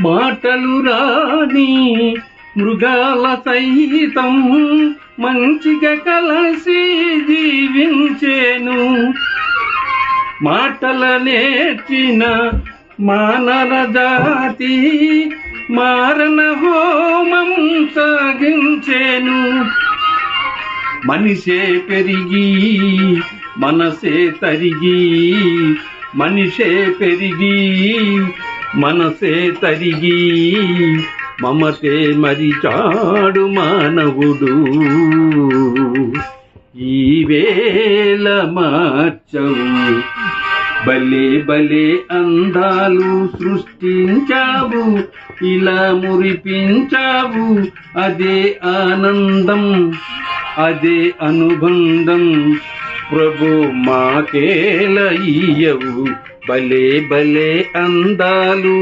మాటలు రాని మృగాల సైతం మంచిగా కలసి జీవించేను. మాటల నేర్చిన మానవ జాతి మారణ హోమం సాగించేను. మనిషే పెరిగి మనసే తరిగి, మనిషే పెరిగి మనసే తరిగి, మమతే మరిచాడు మానవుడు. ఈ వేళ మార్చవు భలే భలే అందాలు సృష్టించావు, ఇలా మురిపించావు. అదే ఆనందం, అదే అనుబంధం. ప్రభు మాకేల ఇయ్యవు భలే భలే అందాలు.